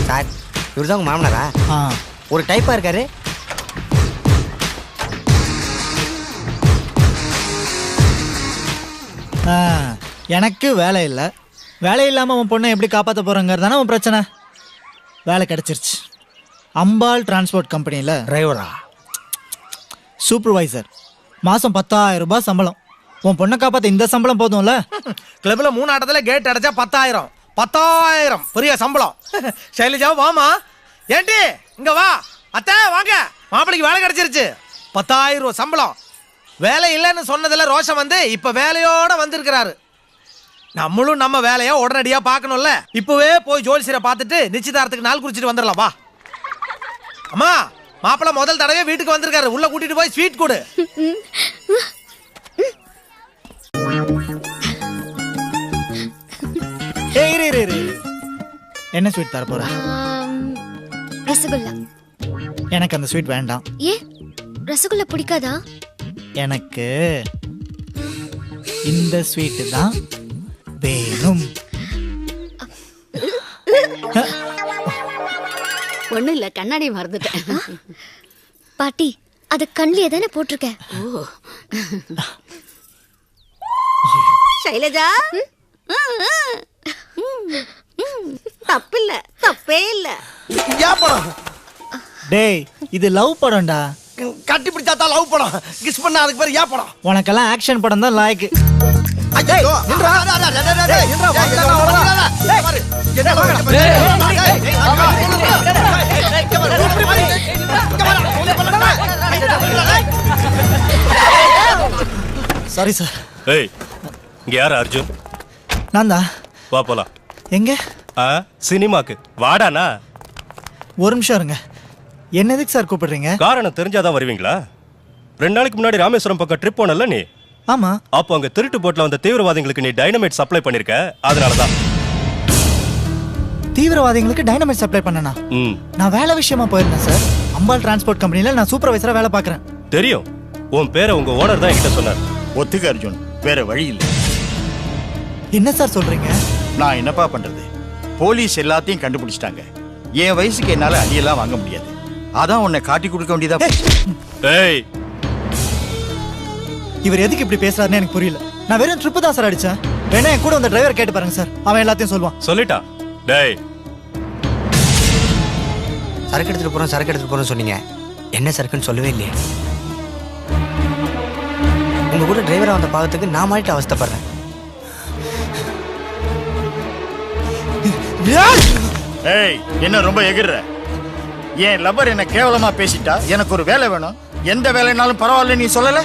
Sir இவர் தான் உங்க மாமனாரா? ஒரு டைப்பா இருக்காரு. எனக்கு வேலை இல்லை. வேலை இல்லாமல் உன் பொண்ணை எப்படி காப்பாற்ற போகிறங்கிறது தானே உன் பிரச்சனை. வேலை கிடச்சிருச்சு. அம்பாள் டிரான்ஸ்போர்ட் கம்பெனியில் டிரைவரா? சூப்பர்வைசர். மாதம் 10,000 ரூபாய் சம்பளம். உன் பொண்ணை காப்பாற்ற இந்த சம்பளம் போதும்ல? கிளப்ல 3 ஆட்டத்தில் கேட் அடைச்சா 10,000 பெரிய சம்பளம். சைலஜா வாமா. ஏண்டி இங்க வா. அத்தை வாங்க. மாப்பிளைக்கு வேலை கிடைச்சிருச்சு. 10,000 ரூபாய் சம்பளம். வேலை இல்லைன்னு சொன்னதுல ரோஷம் வந்து இப்ப வேலையோட வந்திருக்கிறாரு. நம்மளும் நம்ம வேலையை உடனடியா பார்க்கணும்ல. இப்பவே போய் ஜோதிசரை பார்த்துட்டு நிச்சயதாரத்துக்கு நாள் குறிச்சிட்டு வந்துடலாம். வா அம்மா. மாப்பிள்ளை முதல் தடவை வீட்டுக்கு வந்திருக்காரு. உள்ள கூட்டிட்டு போய் ஸ்வீட் கொடு. என்ன ஸ்வீட் தர போற? ரசகுல்லா. எனக்கு அந்த ஸ்வீட் வேண்டாம். ஏ ரசகுல்லா பிடிக்காதா? எனக்கு இந்த ஸ்வீட் தான் வேணும். ஒண்ணும் இல்ல, கண்ணாடி மறந்துட்டேன். பாட்டி அது கண்ணிலே தானே போட்டிருக்கேன். சைலஜா தப்பில்ல, தப்பே இல்ல. டேய் இது லவ் படம்டா. கட்டி பிடிச்சா தான் லவ் படம். கிஸ் பண்ணா அதுக்கு பேர் ஏன் படம்? உனக்கெல்லாம் ஆக்ஷன் படம் தான் லாய்க்கு. Sorry sir. ஏய் இங்க யார்? அர்ஜுன். நான் தான். வா போலாம். எங்க? சினிமாக்கு வாடானா. ஒரு நிமிஷம் இருங்க. என்ன எதுக்கு சார் கூப்பிடுறீங்க? காரணம் தெரிஞ்சாதான் வருவீங்களா? 2 நாளைக்கு முன்னாடி ராமேஸ்வரம் பக்கம் ட்ரிப் போனல நீ. ஆமா. அப்போ அங்க திருட்டு போட்ல வந்த தீவிரவாதிகளுக்கு நீ டைனமைட் சப்ளை பண்ணிருக்க. அதனாலதான். தீவிரவாதிகளுக்கு டைனமைட் சப்ளை பண்ணனா? நான் வேலை விஷயமா போயிருந்தேன் சார். அம்பாள் டிரான்ஸ்போர்ட் கம்பெனில நான் சூப்பர்வைசரா வேலை பார்க்கறேன். தெரியும். உன் பேரை உங்க ஓனர் தான் என்கிட்ட சொன்னார். ஒத்துக்க அர்ஜுன், வேற வழி இல்லை. என்ன சார் சொல்றீங்க? நான் என்னப்பா பண்றது? போலீஸ் எல்லாத்தையும் கண்டுபிடிச்சிட்டாங்க. என் வயசுக்கு என்னால அடியெல்லாம் வாங்க முடியாது. அதான் உன்னை காட்டி கொடுக்க வேண்டியதா. ஏய் இவர் எதுக்கு இப்படி பேசுறாருன்னு எனக்கு புரியல. நான் வெறும் ட்ரிப்பு தான் சார் அடிச்சேன். வேணா என் கூட அந்த டிரைவர் கேட்டு பாருங்க சார். அவன் எல்லாத்தையும் சொல்லுவான். சொல்லிட்டா? டேய் சரக்கு எடுத்துட்டு போறோம் சொன்னீங்க. என்ன சரக்குன்னு சொல்லவே இல்லையே. உங்க கூட டிரைவரா வந்த பாவத்துக்கு நான் மாறிட்டு அவஸ்தைப்படுறேன். ஏய் என்ன ரொம்ப எகிர்ற? என் லவர் என்ன கேவலமா பேசிட்டா. எனக்கு ஒரு வேலை வேணும். எந்த வேலைனாலும் பரவாயில்ல நீ சொல்லல.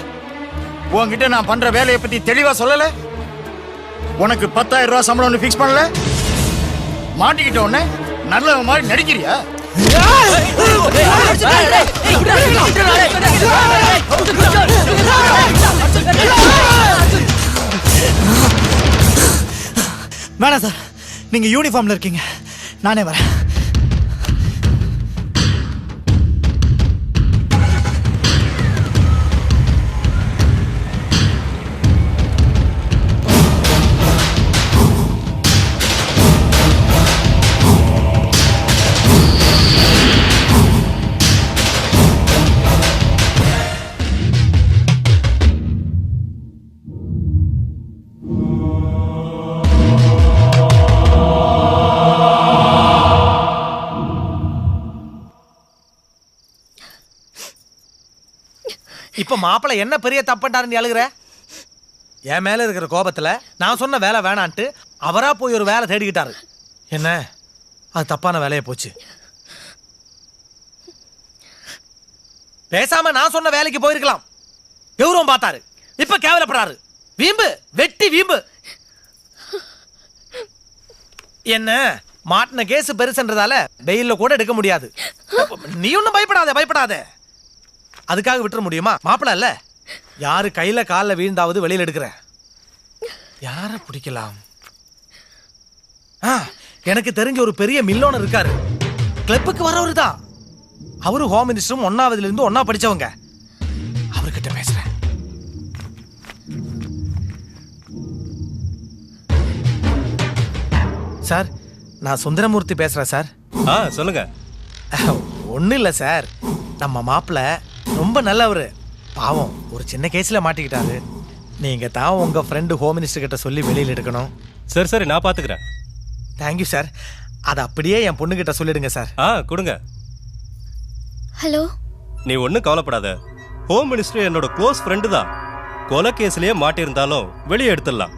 உன்கிட்ட நான் பண்ற வேலையை பத்தி தெளிவா சொல்லல. உனக்கு 10,000 ரூபாய் சம்பளம் ஃபிக்ஸ் பண்ணல. மாட்டிக்கிட்ட உடனே நல்ல மாதிரி நடிக்கிறியா? வேணாம் சார். நீங்க யூனிஃபார்ம்ல இருக்கீங்க. நானே வரேன். இப்ப மாப்பிள்ளை என்ன பெரிய தப்புட்டாருன்னு அழுகுற? என் மேல இருக்கிற கோபத்துல நான் சொன்ன வேலை வேணான்ட்டு அவரா போய் ஒரு வேலை தேடிக்கிட்டாரு. என்ன அது தப்பான வேலையை போச்சு. பேசாம நான் சொன்ன வேலைக்கு போயிருக்கலாம். கௌரவம் பார்த்தாரு. இப்ப கேவலப்படுறாரு. வீம்பு, வெட்டி வீம்பு. என்ன மாட்டின கேஸ் பெருசுன்றதால வெயில்ல கூட எடுக்க முடியாது. நீ ஒன்னும் பயப்படாத. அதுக்காக விட்டுற முடியுமா? மாப்பிள்ள இல்ல. யாரு கையில காலில் வீழ்ந்தாவது வெளியில் எடுக்கிற. யார பிடிக்கலாம்? எனக்கு தெரிஞ்ச ஒரு பெரிய மில்லோனர் இருக்காரு. கிளப்புக்கு வரவரு தான். அவரு ஹோம் மினிஸ்டரும் 1ஆவதுல இருந்து ஒன்னா படிச்சவங்க. அவர்கிட்ட பேசுறேன். சார், நான் சுந்தரமூர்த்தி பேசுறேன் சார். சொல்லுங்க. ஒன்றும் இல்லை சார், நம்ம மாப்பிள்ள ரொம்ப நல்லவர். பாவம் ஒரு சின்ன கேஸில் மாட்டிக்கிட்டாரு. நீங்கள் தான் உங்கள் ஃப்ரெண்டு ஹோம் மினிஸ்டர் கிட்ட சொல்லி வெளியில் எடுக்கணும். சரி நான் பார்த்துக்கிறேன். Thank you sir. அதை அப்படியே என் பொண்ணுகிட்ட சொல்லிடுங்க சார். கொடுங்க. ஹலோ. நீ ஒன்றும் கவலைப்படாத. ஹோம் மினிஸ்டர் என்னோட க்ளோஸ் ஃப்ரெண்டு தான். கொலை கேஸ்லயே மாட்டியிருந்தாலும் வெளியே எடுத்துடலாம்.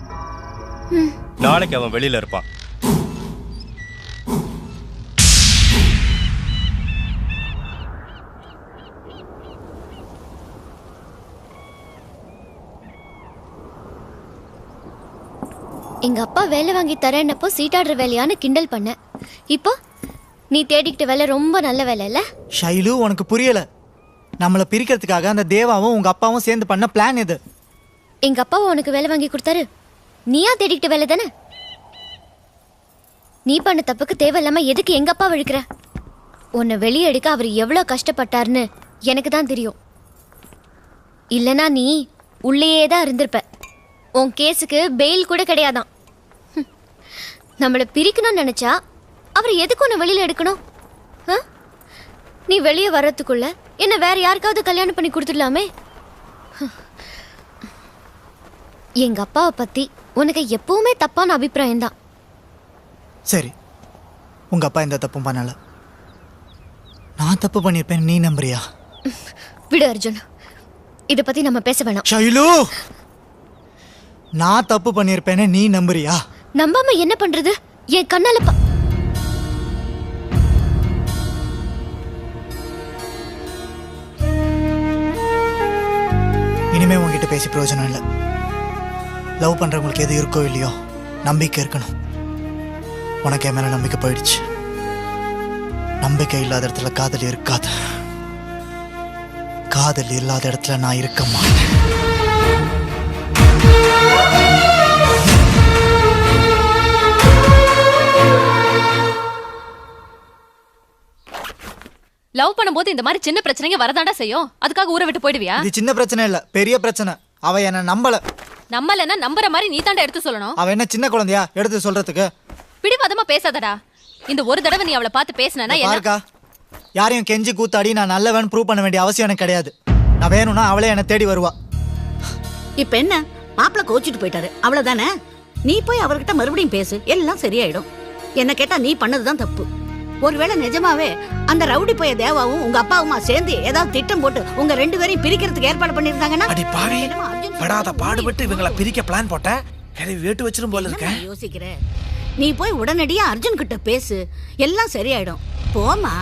நாளைக்கு அவன் வெளியில இருப்பான். எங்க அப்பா வேலை வாங்கி தரேன்னப்போ சீட்டாடுற வேலையான்னு கிண்டல் பண்ண. இப்போ நீ தேடிக்கிட்ட வேலை ரொம்ப நல்ல வேலை இல்ல? ஷைலு, உனக்கு புரியல. நம்மளை பிரிக்கிறதுக்காக அந்த தேவாவும் உங்க அப்பாவும் சேர்ந்து பண்ண பிளான் இது. எங்க அப்பாவை உனக்கு வேலை வாங்கி கொடுத்தாரு, நீயா தேடிக்கிட்ட வேலை தானே? நீ பண்ண தப்புக்கு தேவையில்லாம எதுக்கு எங்க அப்பா விழுக்கிற? உன்னை வெளியே எடுக்க அவர் எவ்வளவு கஷ்டப்பட்டாருன்னு எனக்கு தான் தெரியும். இல்லனா நீ உள்ளேயே தான் இருந்திருப்ப. உன் கேஸுக்கு பெயில் கூட கிடையாதான். நம்மளை பிரிக்கணும்னு நினைச்சா அவர் எதுக்கு உன்னை வெளியில எடுக்கணும்? நீ வெளியே வர்றதுக்குள்ள என்ன வேற யாருக்காவது கல்யாணம் பண்ணி கொடுத்துடலாமே. எங்க அப்பாவை பத்தி உனக்கு எப்பவுமே தப்பான அபிப்பிராயம் தான். சரி, உங்க அப்பா எந்த தப்பும் பண்ணல. நான் தப்பு பண்ணிருப்பேன், நீ நம்புறியா? விடு அர்ஜுன், இத பத்தி நம்ம பேச வேணாம். ஷைலு, நான் தப்பு பண்ணிருப்பேன்னு நீ நம்புறியா? நம்பாம என்ன பண்றது? என் கண்ணால இனிமே உங்ககிட்ட பேசி பிரயோஜனம் இல்லை. லவ் பண்றவங்களுக்கு எது இருக்கோ இல்லையோ, நம்பிக்கை இருக்கணும். உனக்கு என் மேல நம்பிக்கை போயிடுச்சு. நம்பிக்கை இல்லாத இடத்துல காதல் இருக்காது. காதல் இல்லாத இடத்துல நான் இருக்க மாட்டேன். லவ் பண்ணும்போது இந்த மாதிரி சின்ன பிரச்சனைங்க வரதாண்டா செய்யும். அதுக்காக ஊரை விட்டு போயிடுவியா? இது சின்ன பிரச்சனை இல்ல, பெரிய பிரச்சனை. அவ என்ன நம்பல. நம்மளன்னா நம்புற மாதிரி நீ தாண்டா எடுத்து சொல்லணும். அவ என்ன சின்ன குழந்தையா எடுத்து சொல்றதுக்கு? பிடிவாதமா பேசாதடா. இந்த ஒரு தடவை நீ அவளை பார்த்து பேசினா பாருக்கா, யாரையும் கெஞ்சி கூத்தாடி நான் நல்லவன் ப்ரூவ் பண்ண வேண்டிய அவசியம் எனக்கு கிடையாது. நான் வேணும்னா அவளே என்ன தேடி வருவா. இப்ப என்ன, மாப்பிள்ள கோச்சிட்டு போயிட்டாரு, அவ்வளவுதானே? நீ போய் அவர்கிட்ட மறுபடியும் பேசு, எல்லாம் சரியாயிடும். என்ன கேட்டா நீ பண்ணதுதான் தப்பு. ஒருவேளை நிஜமாவே அந்த ரவுடி போய தேவாவும் உங்க அப்பாவுமா சேர்ந்து ஏதாவது திட்டம் போட்டு உங்க ரெண்டு பேரையும் பிரிக்கிறதுக்கு ஏற்பாடு பண்ணிருந்தாங்கன்னா, அடி பாவி, படாத பாடுபட்டு இவங்களை பிரிக்க பிளான் போட்ட. வேட்டு வச்சிரும் போல இருக்க. யோசிக்கிற நீ போய் உடனடியா அர்ஜுன் கிட்ட பேசு, எல்லாம் சரியாயிடும். போமா.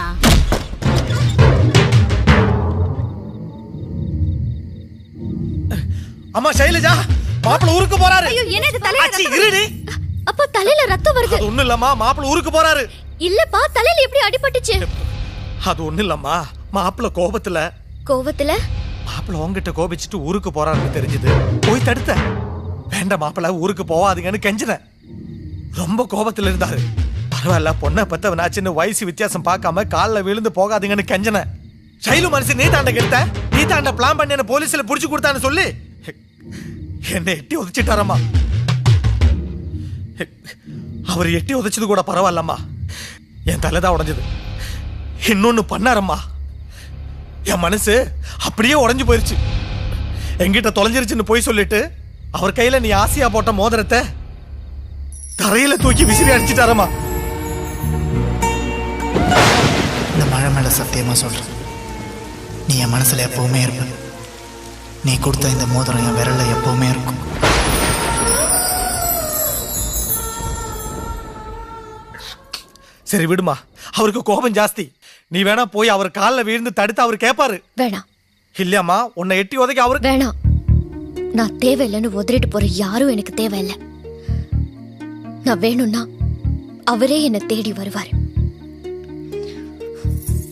அம்மா சைலஜா, மாப்பிள்ள ஊருக்கு போறாரு. ஐயோ, என்னது தலையில ஆச்சி, ரத்தம் இருடி. அப்பா தலையில ரத்தம் வருது. அது ஒண்ணு இல்லம்மா, மாப்பிள்ள ஊருக்கு போறாரு. இல்லப்பா, தலையில எப்படி அடிபட்டுச்சு? அது ஒண்ணு இல்லம்மா, மாப்பிள்ள கோபத்துல மாப்பிள்ள உங்ககிட்ட கோபிச்சுட்டு ஊருக்கு போறாருன்னு தெரிஞ்சது. போய் தடுத்த. வேண்டாம் மாப்பிள்ள ஊருக்கு போவாதீங்கன்னு கெஞ்சினேன். ரொம்ப கோபத்துல இருந்தாரு. பரவாயில்ல, பொண்ணை பத்தவனாச்சுன்னு வயசு வித்தியாசம் பார்க்காம காலில் விழுந்து போகாதீங்கன்னு கெஞ்சினேன். சைலு மனசு நீ தாண்ட கெடுத்த, நீ தாண்ட பிளான் பண்ணி என்ன போலீஸ்ல புடிச்சு கொடுத்தான்னு சொல்லி என்னை எட்டி உதைச்சிட்டாரம்மா. அவர் எட்டி உதைச்சது கூட பரவாயில்லம்மா, என் தலைதான் உடைஞ்சது. இன்னொன்னு பண்ணாரம்மா, என் மனசு அப்படியே உடைஞ்சு போயிருச்சு. என்கிட்ட தொலைஞ்சிருச்சுன்னு போய் சொல்லிட்டு அவர் கையில நீ ஆசையா போட்ட மோதிரத்தை தரையில தூக்கி விசிறி அடிச்சுட்டாரம்மா. இந்த மழை மேல சத்தியமா சொல்றேன், நீ என் மனசுல எப்பவுமே இருப்ப. நீ கொடுத்த இந்த மோதிரம் என் விரல்ல எப்பவுமே இருக்கும். சரி விடுமா, அவருக்கு கோபம் ஜாஸ்தி. நீ வேணா போய் அவர் காலில் விழுந்து தடுத்து அவர் கேட்பாரு. வேணாம். இல்லையாம்மா, உன்னை எட்டி உதைக்க அவரு வேணாம். நான் தேவையில்லைன்னு உதறிட்டு போற யாரும் எனக்கு தேவையில்லை. நான் வேணும்னா அவரே என்னை தேடி வருவார்.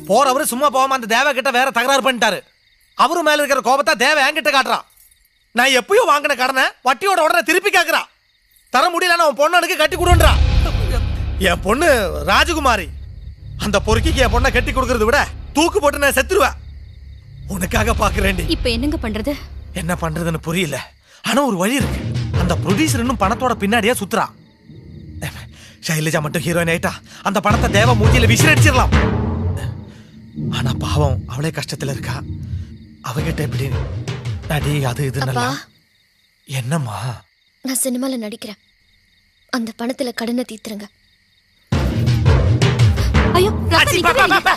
போறவரு சும்மா போகாம அந்த தேவ கிட்ட வேற தகராறு பண்ணிட்டாரு. அவரு மேல இருக்கிற கோபத்தை தேவ என்கிட்ட காட்டுறான். நான் எப்பயோ வாங்கின கடனை வட்டியோட உடனே திருப்பி கேட்கறா. தர முடியலன்னு அவன் பொண்ணனுக்கு கட்டி கொடுன்றா. என் பொண்ணு ராஜகுமாரி. அந்த பொறுக்கிக்கு என் பொண்ணை கட்டி கொடுக்கறத விட தூக்கு போட்டு நான் செத்துருவேன். உனக்காக பாக்குறேன். இப்ப என்னங்க பண்றது? என்ன பண்றதுன்னு புரியல. ஆனா ஒரு வழி இருக்கு. அந்த ப்ரொடியூசர் இன்னும் பணத்தோட பின்னாடியே சுத்துறான். சைலஜா மட்டும் ஹீரோயின் ஆயிட்டா அந்த பணத்தை தேவ மூஞ்சியில விசிறடிச்சிடலாம். ஆனா பாவம் அவளே கஷ்டத்துல இருக்கா. அவகிட்ட எப்படி நடி அது இது அப்பா என்னம்மா? நான் சினிமால நடிக்கிறேன். அந்த பணத்துல கடனை தீத்துருங்க. ஐயோ ஆச்சி, பா, பா, பா, பா.